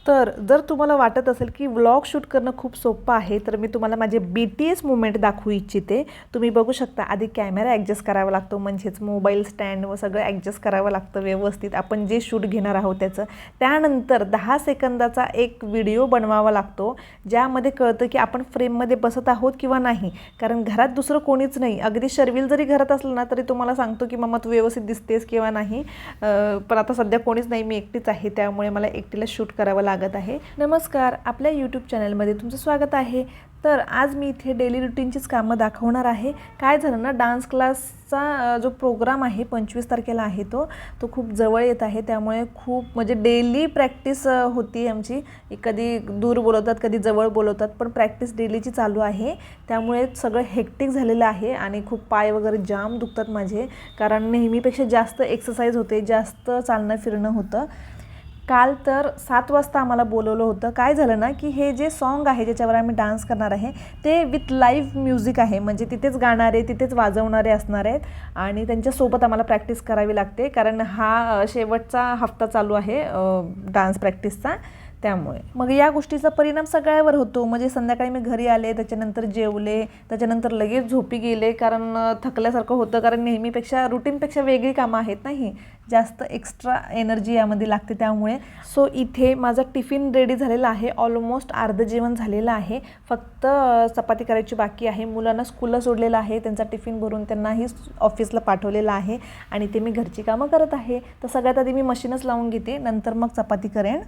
तर जर तुम्हाला वाटत असेल की व्लॉग शूट करणं खूप सोपं आहे, तर मी तुम्हाला माझे BTS मुवमेंट दाखवू इच्छिते. तुम्ही बघू शकता, आधी कॅमेरा ॲडजस्ट करावा लागतो, म्हणजेच मोबाईल स्टँड व सगळं ॲडजस्ट करावं लागतं व्यवस्थित आपण जे शूट घेणार आहोत त्याचं. त्यानंतर 10 सेकंदाचा एक व्हिडिओ बनवावा लागतो, ज्यामध्ये कळतं की आपण फ्रेममध्ये बसत आहोत किंवा नाही. कारण घरात दुसरं कोणीच नाही, अगदी शर्विल जरी घरात असलं ना तरी तुम्हाला सांगतो की मम्मा तू व्यवस्थित दिसतेस किंवा नाही. पण आता सध्या कोणीच नाही, मी एकटीच आहे, त्यामुळे मला एकटीला शूट करावं लागत आहे. नमस्कार, आपल्या यूट्यूब चॅनलमध्ये तुमचं स्वागत आहे. तर आज मी इथे डेली रुटीनचीच कामं दाखवणार आहे. काय झालं ना, डान्स क्लासचा जो प्रोग्राम आहे 25 तारखेला आहे, तो खूप जवळ येत आहे. त्यामुळे खूप म्हणजे डेली प्रॅक्टिस होती आमची. कधी दूर बोलवतात, कधी जवळ बोलवतात, पण प्रॅक्टिस डेलीची चालू आहे. त्यामुळे सगळं हेक्टिक झालेलं आहे आणि खूप पाय वगैरे जाम दुखतात माझे, कारण नेहमीपेक्षा जास्त एक्सरसाइज होते, जास्त चालणं फिरणं होतं. काल तर 7 वाजता आम्हाला बोलवलं होतं. काय झालं ना, की हे जे सॉन्ग आहे ज्याच्यावर आम्ही डान्स करणार आहे ते विथ लाईव्ह म्युझिक आहे, म्हणजे तिथेच गाणारे तिथेच वाजवणारे असणार आहेत आणि त्यांच्यासोबत आम्हाला प्रॅक्टिस करावी लागते, कारण हा शेवटचा हफ्ता चालू आहे डान्स प्रॅक्टिसचा. त्यामुळे मग या गोष्टीचा परिणाम सगळ्यावर होतो. म्हणजे संध्याकाळी मी घरी आले, त्याच्यानंतर जेवले, त्याच्यानंतर लगेच झोपी गेले, कारण थकल्यासारखं होतं, कारण नेहमीपेक्षा रुटीनपेक्षा वेगळी कामं आहेत ना, ही जास्त एक्स्ट्रा एनर्जी यामध्ये लागते. त्यामुळे सो इथे माझा टिफिन रेडी झालेला आहे, ऑलमोस्ट अर्धं जेवण झालेलं आहे, फक्त चपाती करायची बाकी आहे. मुलांना स्कूलला सोडलेलं आहे, त्यांचा टिफिन भरून त्यांनाही ऑफिसला पाठवलेलं आहे आणि ते मी घरची कामं करत आहे. तर सगळ्यात आधी मी मशीनच लावून घेते, नंतर मग चपाती करेन.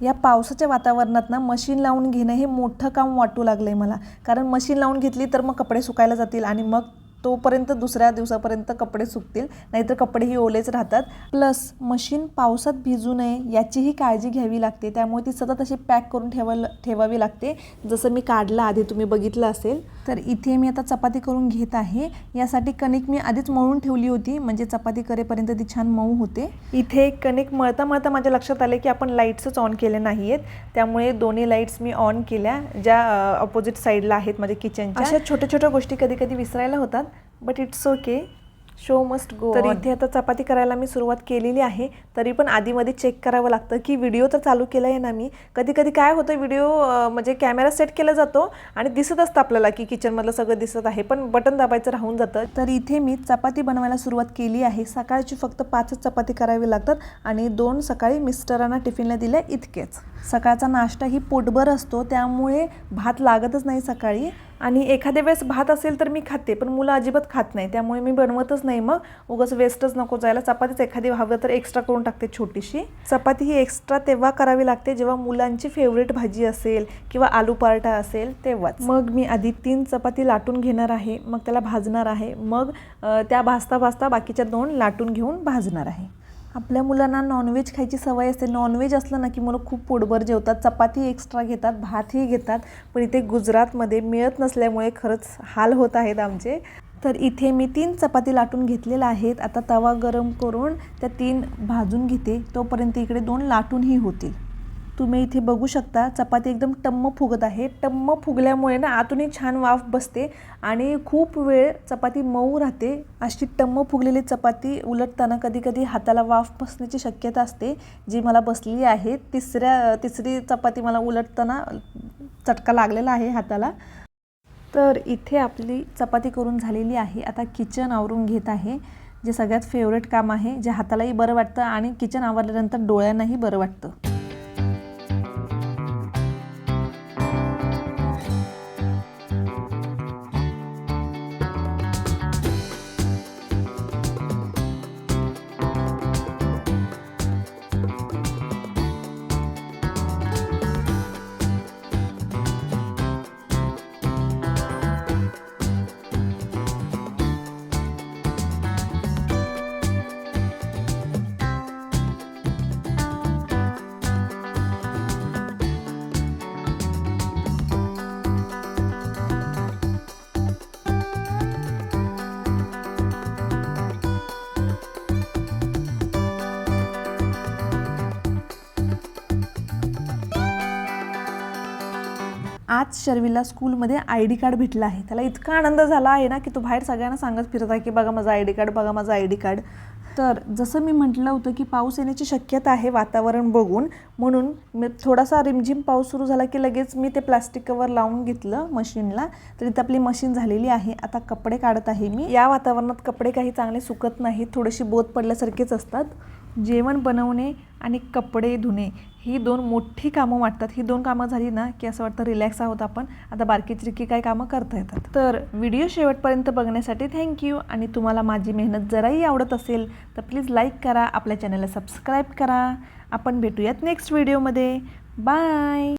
या पावसाच्या वातावरणात ना मशीन लावून घेणं हे मोठं काम वाटू लागलं आहे मला, कारण मशीन लावून घेतली तर मग कपडे सुकायला जातील आणि मग तोपर्यंत दुसऱ्या दिवसापर्यंत कपडे सुकतील, नाहीतर कपडेही ओलेच राहतात. प्लस मशीन पावसात भिजू नये याचीही काळजी घ्यावी लागते, त्यामुळे ती सतत अशी पॅक करून ठेवावी लागते, जसं मी काढलं आधी तुम्ही बघितलं असेल. तर इथे मी आता चपाती करून घेत आहे. यासाठी कणिक मी आधीच मळून ठेवली होती, म्हणजे चपाती करेपर्यंत ती छान मऊ होते. इथे कणिक मळता मळता माझ्या लक्षात आले की आपण लाईट्सच ऑन केले नाही आहेत, त्यामुळे दोन्ही लाईट्स मी ऑन केल्या, ज्या अपोजिट साईडला आहेत म्हणजे किचनच्या. अशा छोट्या छोट्या गोष्टी कधी कधी विसरायला होतात, but it's okay, show must go. तर इथे आता चपाती करायला मी सुरुवात केलेली आहे. तरी पण आधीमध्ये चेक करावं लागतं की व्हिडिओ तर चालू केला आहे ना मी. कधी कधी काय होतं, व्हिडिओ म्हणजे कॅमेरा सेट केला जातो आणि दिसत असतं आपल्याला की किचनमधलं सगळं दिसत आहे, पण बटन दाबायचं राहून जातं. तर इथे मी चपाती बनवायला सुरुवात केली आहे. सकाळची फक्त 5 चपाती करावी लागतात आणि 2 सकाळी मिस्टरांना टिफिनला दिल्या, इतकेच. सकाळचा नाश्ता ही पोटभर असतो, त्यामुळे भात लागतच नाही सकाळी. आणि एखाद्या वेळेस भात असेल तर मी खाते, पण मुलं अजिबात खात नाही, त्यामुळे मी बनवतच नाही. मग उगाच वेस्टच नको जायला. चपातीच एखादी हवं तर एक्स्ट्रा करून टाकते छोटीशी. चपाती ही एक्स्ट्रा तेव्हा करावी लागते जेव्हा मुलांची फेवरेट भाजी असेल किंवा आलू पराठा असेल तेव्हाच. मग मी आधी 3 चपाती लाटून घेणार आहे, मग त्याला भाजणार आहे, मग त्या भाजता भाजता बाकीच्या 2 लाटून घेऊन भाजणार आहे. आपल्या मुलांना नॉनव्हेज खायची सवय असते. नॉनव्हेज असलं ना की मुलं खूप पोटभर जेवतात, चपाती एक्स्ट्रा घेतात, भातही घेतात, पण इथे गुजरातमध्ये मिळत नसल्यामुळे खरंच हाल होत आहेत आमचे. तर इथे मी 3 चपाती लाटून घेतलेल्या आहेत. आता तवा गरम करून त्या 3 भाजून घेते, तोपर्यंत इकडे 2 लाटूनही होतील. तुम्ही इथे बघू शकता चपाती एकदम टम्म फुगत आहे. टम्म फुगल्यामुळे ना आतूनही छान वाफ बसते आणि खूप वेळ चपाती मऊ राहते. अशी टम्म फुगलेली चपाती उलटताना कधी कधी हाताला वाफ बसण्याची शक्यता असते, जी मला बसली आहे. तिसरी चपाती मला उलटताना चटका लागलेला आहे हाताला. तर इथे आपली चपाती करून झालेली आहे. आता किचन आवरून घेत आहे, जे सगळ्यात फेवरेट काम आहे, जे हातालाही बरं वाटतं आणि किचन आवरल्यानंतर डोळ्यांनाही बरं वाटतं. आज शर्विलला स्कूलमध्ये ID कार्ड भेटलं आहे. त्याला इतका आनंद झाला आहे ना की तो बाहेर सगळ्यांना सांगत फिरत आहे की बघा माझं ID कार्ड, बघा माझं ID कार्ड. तर जसं मी म्हटलं होतं की पाऊस येण्याची शक्यता आहे वातावरण बघून, म्हणून मी थोडासा रिमझिम पाऊस सुरू झाला की लगेच मी ते प्लास्टिक कवर लावून घेतलं मशीनला. तर इथं आपली मशीन झालेली आहे. आता कपडे काढत आहे मी. या वातावरणात कपडे काही चांगले सुकत नाहीत, थोडेसे बोत पडल्यासारखेच असतात. जेवण बनवणे आणि कपडे धुणे ही 2 मोठी कामं वाटतात. ही 2 कामं झाली ना की असं वाटतं रिलॅक्स आहोत आपण, आता बारकी चिरकी काही कामं करता येतात. तर व्हिडिओ शेवटपर्यंत बघण्यासाठी थँक्यू. आणि तुम्हाला माझी मेहनत जराही आवडत असेल तर प्लीज लाईक करा, आपल्या चॅनलला सबस्क्राईब करा. आपण भेटूयात नेक्स्ट व्हिडिओमध्ये. बाय.